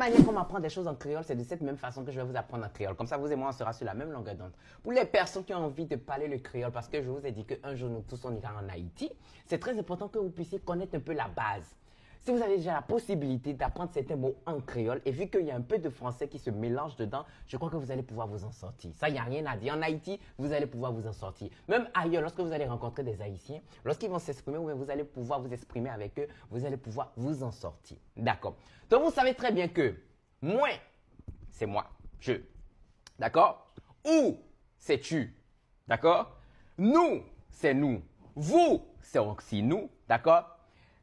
La manière qu'on m'apprend des choses en créole, c'est de cette même façon que je vais vous apprendre en créole. Comme ça, vous et moi, on sera sur la même longueur d'onde. Pour les personnes qui ont envie de parler le créole, parce que je vous ai dit qu'un jour, nous tous, on ira en Haïti, c'est très important que vous puissiez connaître un peu la base. Si vous avez déjà la possibilité d'apprendre certains mots en créole, et vu qu'il y a un peu de français qui se mélange dedans, je crois que vous allez pouvoir vous en sortir. Ça, il n'y a rien à dire. En Haïti, vous allez pouvoir vous en sortir. Même ailleurs, lorsque vous allez rencontrer des Haïtiens, lorsqu'ils vont s'exprimer, vous allez pouvoir vous exprimer avec eux, vous allez pouvoir vous en sortir. D'accord. Donc, vous savez très bien que moi, c'est moi, je. D'accord? Ou, c'est tu. D'accord? Nous, c'est nous. Vous, c'est aussi nous. D'accord?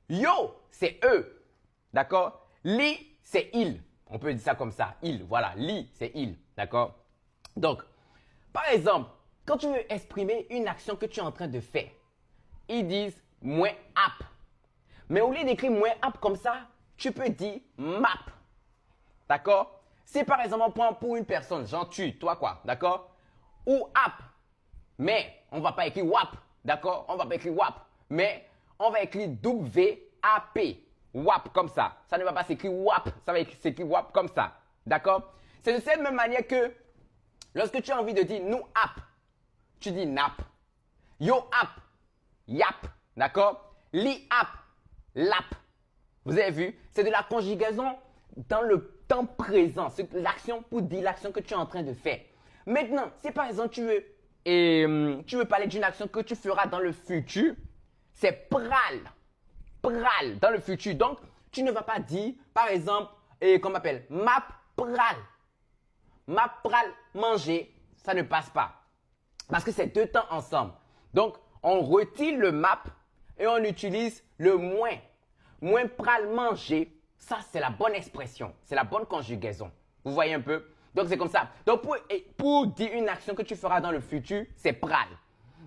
Yo, c'est eux. D'accord? Li, c'est il. On peut dire ça comme ça. Il, voilà. Li, c'est il. D'accord? Donc, par exemple, quand tu veux exprimer une action que tu es en train de faire, ils disent moins app. Mais au lieu d'écrire moins app comme ça, tu peux dire map. D'accord? Si par exemple on prend pour une personne, genre tu, toi quoi, d'accord? Ou app. Mais on ne va pas écrire WAP. D'accord? On ne va pas écrire WAP. Mais on va écrire W-A-P. WAP comme ça. Ça ne va pas s'écrire WAP. Ça va s'écrire WAP comme ça. D'accord? C'est de cette même manière que lorsque tu as envie de dire nous app, tu dis nap. Yo app, yap. D'accord? Li app, lap. Vous avez vu? C'est de la conjugaison dans le temps présent. C'est l'action pour dire l'action que tu es en train de faire. Maintenant, si par exemple tu veux parler d'une action que tu feras dans le futur, c'est pral. Pral dans le futur. Donc, tu ne vas pas dire, par exemple, qu'on m'appelle map pral. Map pral manger, ça ne passe pas. Parce que c'est deux temps ensemble. Donc, on retire le map et on utilise le moins. Moins pral manger, ça c'est la bonne expression. C'est la bonne conjugaison. Vous voyez un peu? Donc, c'est comme ça. Donc, pour dire une action que tu feras dans le futur, c'est pral.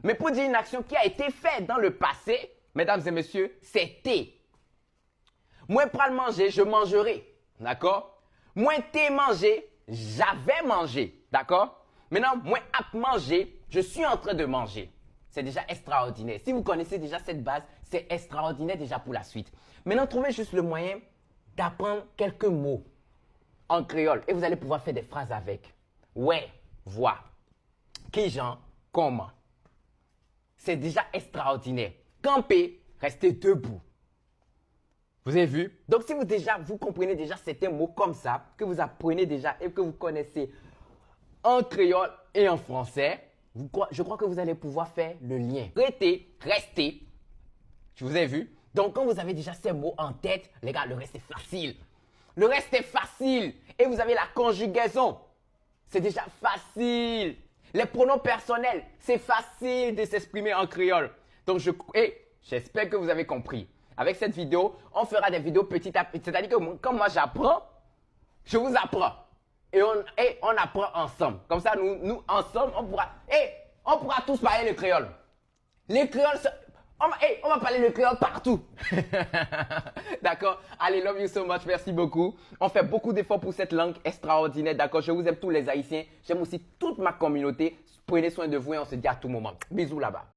Mais pour dire une action qui a été faite dans le passé, mesdames et messieurs, c'est té. Moins pral manger, je mangerai. D'accord? Moins té manger, j'avais mangé. D'accord? Maintenant, moins ap manger, je suis en train de manger. C'est déjà extraordinaire. Si vous connaissez déjà cette base, c'est extraordinaire déjà pour la suite. Maintenant, trouvez juste le moyen d'apprendre quelques mots en créole et vous allez pouvoir faire des phrases avec. Ouais, vois. Qui, Jean, comment. C'est déjà extraordinaire. Camper, rester debout. Vous avez vu? Donc, si vous comprenez déjà certains mots comme ça, que vous apprenez déjà et que vous connaissez en créole et en français, je crois que vous allez pouvoir faire le lien. Rester. Je vous ai vu? Donc, quand vous avez déjà ces mots en tête, les gars, le reste est facile. Le reste est facile. Et vous avez la conjugaison. C'est déjà facile. Les pronoms personnels, c'est facile de s'exprimer en créole. Donc, j'espère que vous avez compris. Avec cette vidéo, on fera des vidéos petit à petit. C'est-à-dire que quand moi j'apprends, je vous apprends. Et on apprend ensemble. Comme ça, nous ensemble, on pourra tous parler le créole. Les créoles, on va parler le créole partout. D'accord? Allez, love you so much. Merci beaucoup. On fait beaucoup d'efforts pour cette langue extraordinaire. D'accord? Je vous aime tous les Haïtiens. J'aime aussi toute ma communauté. Prenez soin de vous et on se dit à tout moment. Bisous là-bas.